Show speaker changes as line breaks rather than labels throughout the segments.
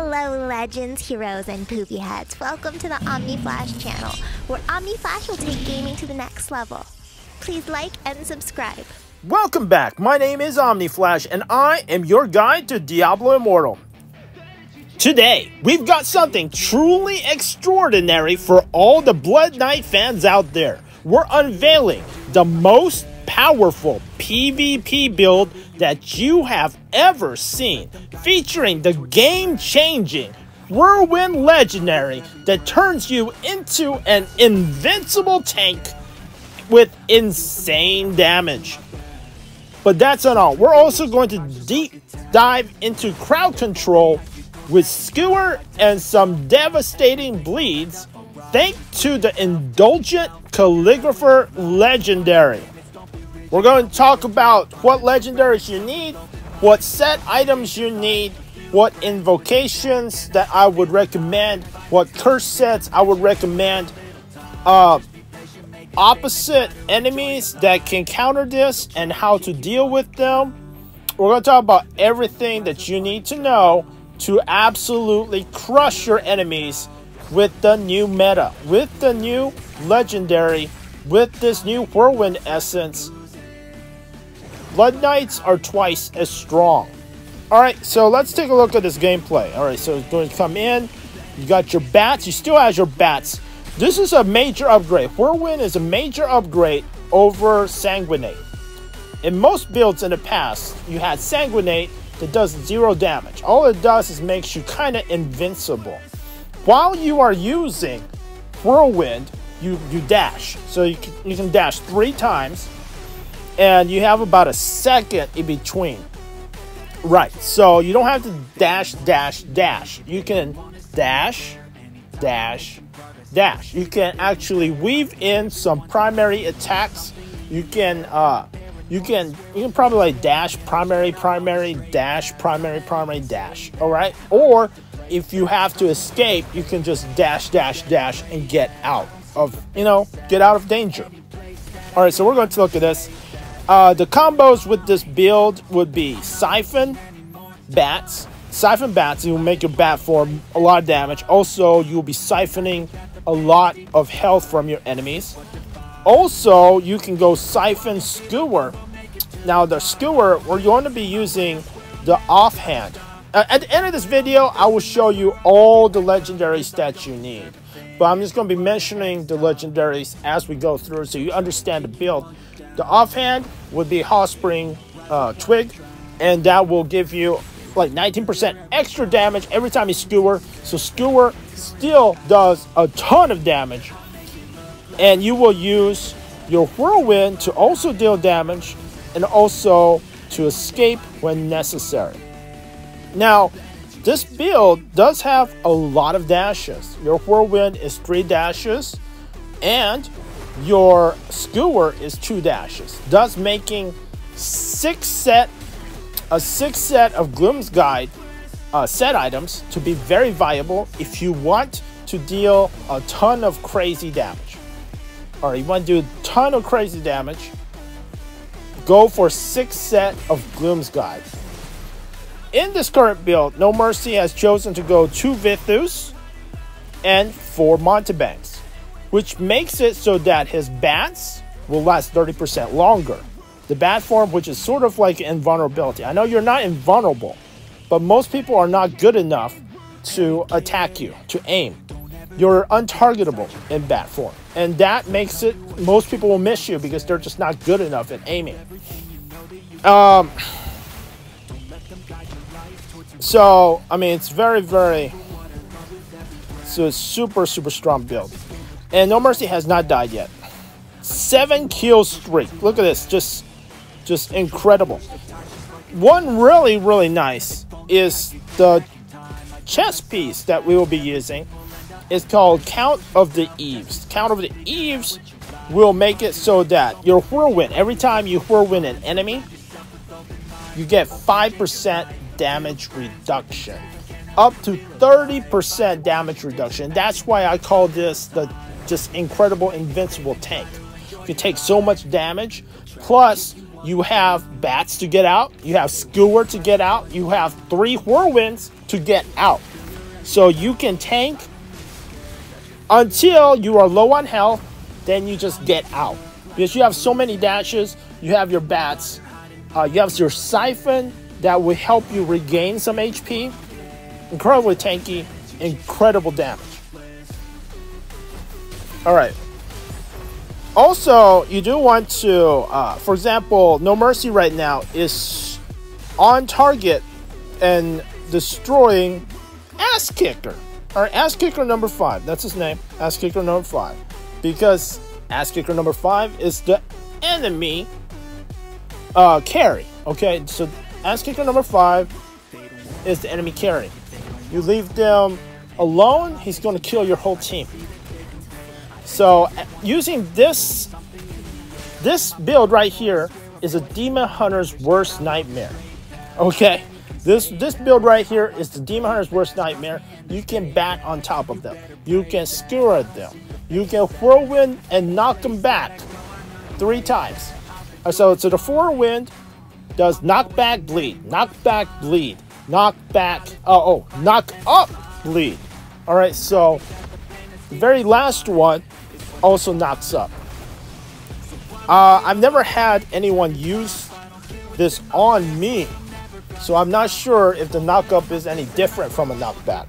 Hello legends, heroes, and poopy heads. Welcome to the Omni Flash channel, where Omni Flash will take gaming to the next level. Please like and subscribe.
Welcome back. My name is Omni Flash, and I am your guide to Diablo Immortal. Today, we've got something truly extraordinary for all the Blood Knight fans out there. We're unveiling the most powerful PvP build that you have ever seen, featuring the game-changing Whirlwind Legendary that turns you into an invincible tank with insane damage. But that's not all. We're also going to deep dive into crowd control with skewer and some devastating bleeds, thanks to the Indulgent Calligrapher Legendary. We're going to talk about what legendaries you need, what set items you need, what invocations that I would recommend, what curse sets I would recommend, opposite enemies that can counter this and how to deal with them. We're going to talk about everything that you need to know to absolutely crush your enemies with the new meta, with the new legendary, with this new Whirlwind essence. Blood Knights are twice as strong. Alright, so let's take a look at this gameplay. Alright, so it's going to come in. You got your bats. You still have your bats. This is a major upgrade. Whirlwind is a major upgrade over Sanguinate. In most builds in the past, you had Sanguinate that does 0 damage. All it does is makes you kind of invincible. While you are using Whirlwind, you dash. So you can dash 3 times. And you have about a second in between. Right, so you don't have to dash, dash, dash. You can dash, dash, dash. You can actually weave in some primary attacks. You can probably like dash, primary, primary, dash, primary, primary, dash. Alright? Or if you have to escape, you can just dash, dash, dash and get out of, get out of danger. Alright, so we're going to look at this. The combos with this build would be Siphon Bats. Siphon Bats, you will make your bat form a lot of damage. Also, you'll be siphoning a lot of health from your enemies. Also, you can go Siphon Skewer. Now, the Skewer, we're going to be using the offhand. At the end of this video, I will show you all the legendary stats you need. But I'm just going to be mentioning the legendaries as we go through so you understand the build. The offhand would be Hot Spring Twig, and that will give you like 19% extra damage every time you skewer. So skewer still does a ton of damage. And you will use your Whirlwind to also deal damage and also to escape when necessary. Now, this build does have a lot of dashes. Your Whirlwind is 3 dashes, and your skewer is 2 dashes, thus making a 6 set of Gloom's Guide set items to be very viable if you want to deal a ton of crazy damage. Alright, you want to do a ton of crazy damage, go for 6 set of Gloom's Guide. In this current build, No Mercy has chosen to go 2 Vithus and 4 Montebanks, which makes it so that his bats will last 30% longer. The bat form, which is sort of like invulnerability. I know you're not invulnerable, but most people are not good enough to attack you, to aim. You're untargetable in bat form. And that makes it, most people will miss you because they're just not good enough at aiming. So, I mean, it's so it's super, super strong build. And No Mercy has not died yet. 7 kill streak. Look at this. Just incredible. One really, really nice is the chess piece that we will be using. It's called Count of the Eves. Count of the Eves will make it so that your Whirlwind, every time you Whirlwind an enemy, you get 5% damage reduction. Up to 30% damage reduction. That's why I call this the just incredible invincible tank. You can take so much damage, plus you have bats to get out, you have skewer to get out, you have 3 whirlwinds to get out. So you can tank until you are low on health, then you just get out. Because you have so many dashes, you have your bats, you have your siphon that will help you regain some HP. Incredibly tanky, incredible damage. Alright. Also, you do want to, for example, No Mercy right now is on target and destroying Ass Kicker. Or Ass Kicker number 5. That's his name. Ass Kicker number 5. Because Ass Kicker number 5 is the enemy carry. Okay, so Ass Kicker number 5 is the enemy carry. You leave them alone, he's going to kill your whole team. So using this build right here is a Demon Hunter's worst nightmare. Okay, this build right here is the Demon Hunter's worst nightmare. You can bat on top of them. You can skewer them. You can whirlwind and knock them back 3 times. So the whirlwind does knockback, bleed, knockback, bleed, knockback, knock up, bleed. All right, so the very last one also knocks up. I've never had anyone use this on me, so I'm not sure if the knock-up is any different from a knockback.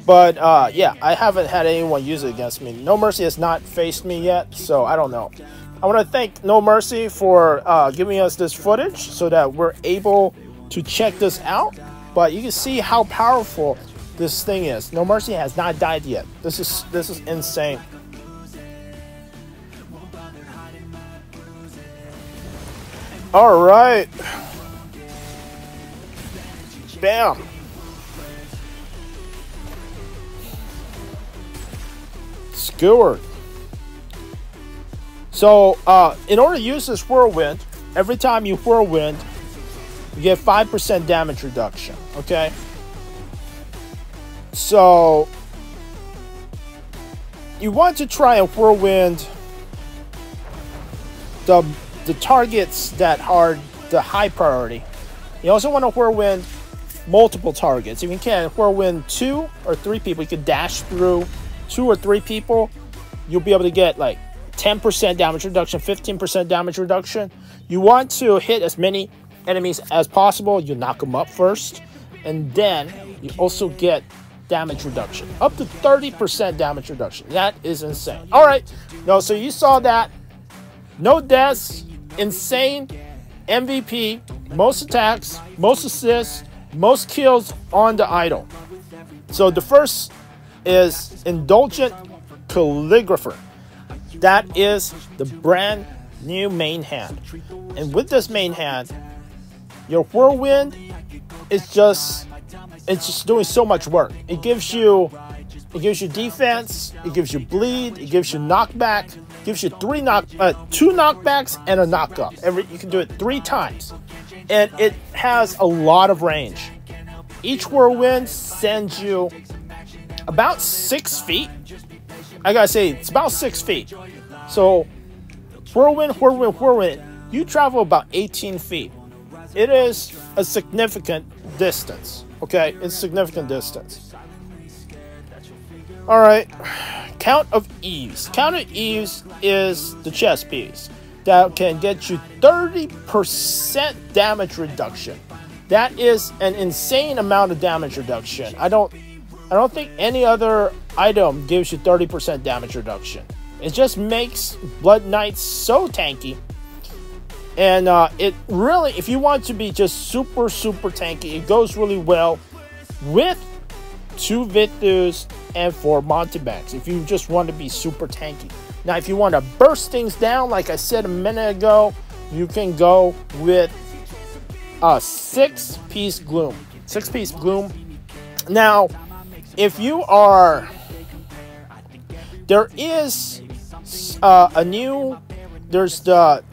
But yeah, I haven't had anyone use it against me. No Mercy has not faced me yet, so I don't know. I want to thank No Mercy for giving us this footage so that we're able to check this out. But you can see how powerful this thing is. No Mercy has not died yet. This is insane. All right. Bam. Skewered. So, in order to use this whirlwind, every time you whirlwind, you get 5% damage reduction. Okay. So, you want to try and whirlwind the targets that are the high priority. You also want to whirlwind multiple targets. If you can whirlwind 2 or 3 people, you can dash through 2 or 3 people. You'll be able to get like 10% damage reduction, 15% damage reduction. You want to hit as many enemies as possible. You knock them up first, and then you also get damage reduction, up to 30% damage reduction. That is insane. All right, so you saw that. No deaths, insane MVP, most attacks, most assists, most kills on the idol. So the first is Indulgent Calligrapher. That is the brand new main hand. And with this main hand, your whirlwind is just doing so much work. It gives you defense, it gives you bleed, it gives you knockback, it gives you 2 knockbacks and a knockup. You can do it 3 times. And it has a lot of range. Each whirlwind sends you about 6 feet. I gotta say, it's about 6 feet. So, whirlwind, whirlwind, whirlwind, you travel about 18 feet. It is a significant distance. Okay, it's significant distance. Alright, Count of Eves. Count of Eves is the chess piece that can get you 30% damage reduction. That is an insane amount of damage reduction. I don't think any other item gives you 30% damage reduction. It just makes Blood Knights so tanky. And it really, if you want to be just super, super tanky, it goes really well with 2 Vithus and 4 Montebanks if you just want to be super tanky. Now, if you want to burst things down, like I said a minute ago, you can go with a 6-piece Gloom. 6-piece Gloom. Now, if you are... There is there's a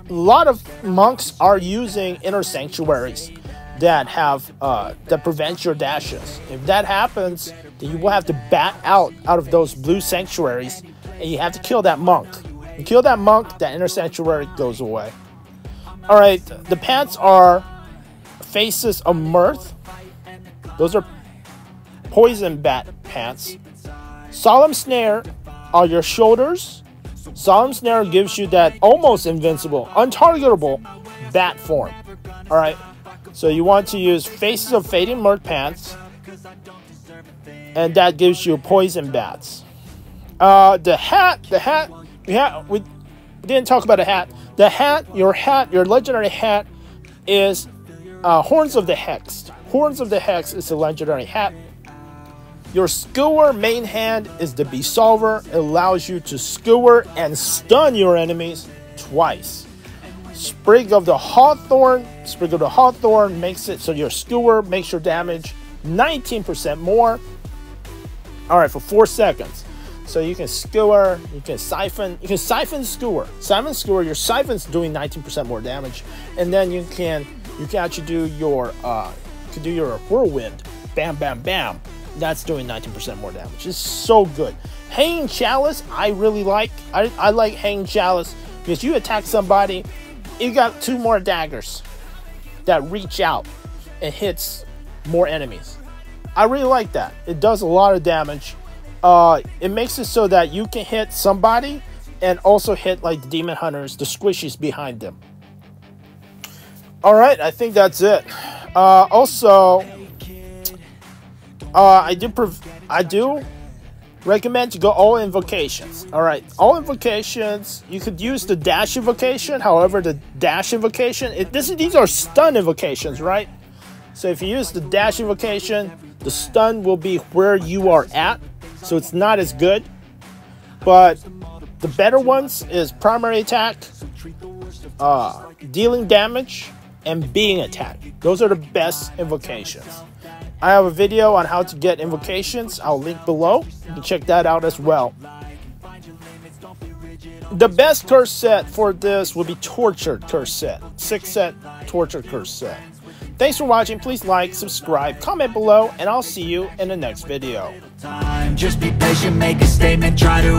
lot of monks are using inner sanctuaries that have that prevent your dashes. If that happens, then you will have to bat out of those blue sanctuaries, and you have to kill that monk. You kill that monk, that inner sanctuary goes away. All right, the pants are Faces of Mirth. Those are poison bat pants. Solemn snare are your shoulders. Solemn snare gives you that almost invincible, untargetable bat form. Alright, so you want to use Faces of Fading Mirth pants, and that gives you poison bats. The hat, we didn't talk about a hat. The hat, your legendary hat is Horns of the Hex. Horns of the Hex is a legendary hat. Your skewer main hand is the Besolver. It allows you to skewer and stun your enemies twice. Sprig of the Hawthorn makes it so your skewer makes your damage 19% more. Alright, for 4 seconds. So you can skewer, you can siphon skewer. Siphon skewer, your siphon's doing 19% more damage. And then you can actually do your whirlwind. Bam, bam, bam. That's doing 19% more damage. It's so good. Hanging Chalice, I really like. I like Hanging Chalice because you attack somebody, you got 2 more daggers that reach out and hits more enemies. I really like that. It does a lot of damage. It makes it so that you can hit somebody and also hit like the demon hunters, the squishies behind them. All right, I think that's it. Also, I do recommend to go all invocations. All right, all invocations. You could use the dash invocation. However, the dash invocation, these are stun invocations, right? So if you use the dash invocation, the stun will be where you are at, so it's not as good. But the better ones is primary attack, dealing damage, and being attacked. Those are the best invocations. I have a video on how to get invocations. I'll link below. You can check that out as well. The best curse set for this would be Tortured Curse Set. 6 set Tortured Curse Set. Thanks for watching. Please like, subscribe, comment below, and I'll see you in the next video.
Just be patient, make a statement, try to